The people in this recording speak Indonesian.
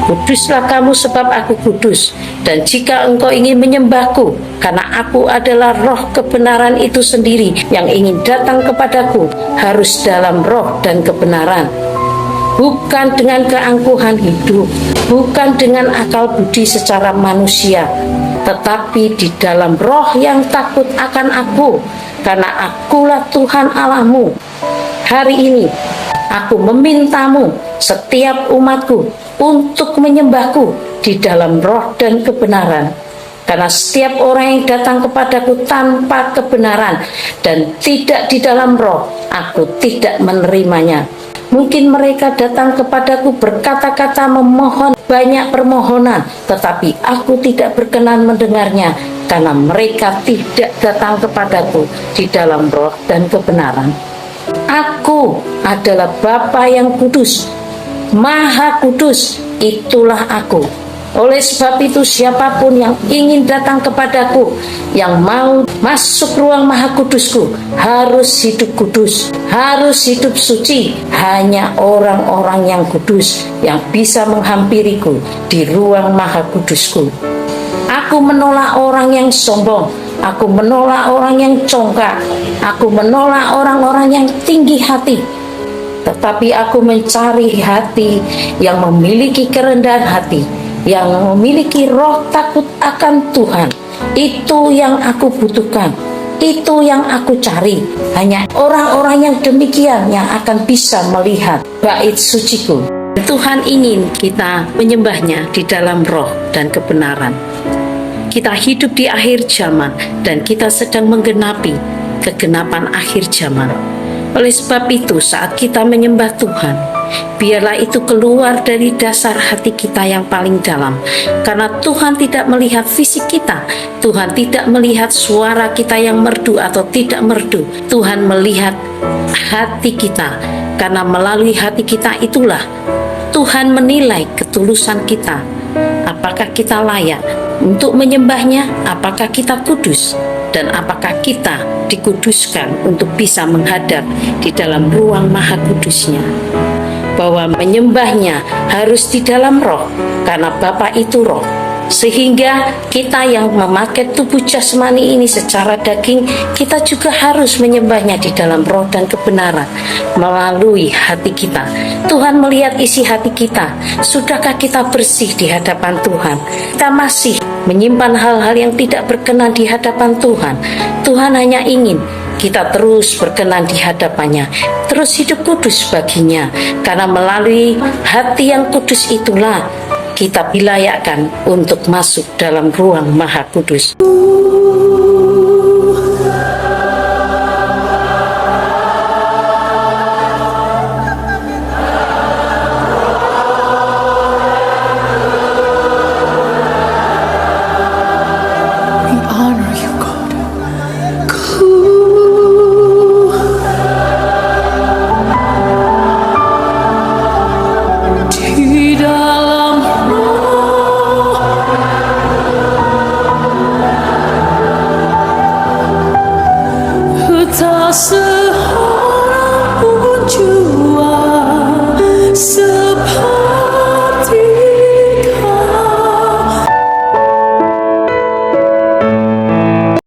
Kuduslah kamu sebab aku kudus. Dan jika engkau ingin menyembahku, karena aku adalah roh kebenaran itu sendiri, yang ingin datang kepadaku harus dalam roh dan kebenaran, bukan dengan keangkuhan hidup, bukan dengan akal budi secara manusia, tetapi di dalam roh yang takut akan aku, karena akulah Tuhan Allahmu. Hari ini aku memintamu, setiap umatku, untuk menyembahku di dalam roh dan kebenaran. Karena setiap orang yang datang kepadaku tanpa kebenaran dan tidak di dalam roh, aku tidak menerimanya. Mungkin mereka datang kepadaku berkata-kata memohon banyak permohonan, tetapi aku tidak berkenan mendengarnya, karena mereka tidak datang kepadaku di dalam roh dan kebenaran. Aku adalah Bapa yang kudus, Maha Kudus, itulah aku. Oleh sebab itu, siapapun yang ingin datang kepadaku, yang mau masuk ruang Maha Kudusku, harus hidup kudus, harus hidup suci. Hanya orang-orang yang kudus yang bisa menghampiriku di ruang Maha Kudusku. Aku menolak orang yang sombong, aku menolak orang yang congkak, aku menolak orang-orang yang tinggi hati. Tetapi aku mencari hati yang memiliki kerendahan hati, yang memiliki roh takut akan Tuhan. Itu yang aku butuhkan, itu yang aku cari. Hanya orang-orang yang demikian yang akan bisa melihat bait suciku. Tuhan ingin kita menyembahnya di dalam roh dan kebenaran. Kita hidup di akhir zaman dan kita sedang menggenapi kegenapan akhir zaman. Oleh sebab itu, saat kita menyembah Tuhan, biarlah itu keluar dari dasar hati kita yang paling dalam. Karena Tuhan tidak melihat fisik kita, Tuhan tidak melihat suara kita yang merdu atau tidak merdu. Tuhan melihat hati kita, karena melalui hati kita itulah Tuhan menilai ketulusan kita. Apakah kita layak untuk menyembahnya? Apakah kita kudus? Dan apakah kita dikuduskan untuk bisa menghadap di dalam ruang Maha Kudusnya? Bahwa menyembahnya harus di dalam roh, karena Bapa itu roh. Sehingga kita yang memakai tubuh jasmani ini secara daging, kita juga harus menyembahnya di dalam roh dan kebenaran melalui hati kita. Tuhan melihat isi hati kita. Sudahkah kita bersih di hadapan Tuhan? Kita masih menyimpan hal-hal yang tidak berkenan di hadapan Tuhan. Tuhan hanya ingin kita terus berkenan di hadapannya, terus hidup kudus baginya. Karena melalui hati yang kudus itulah kita dilayakkan untuk masuk dalam ruang Maha Kudus.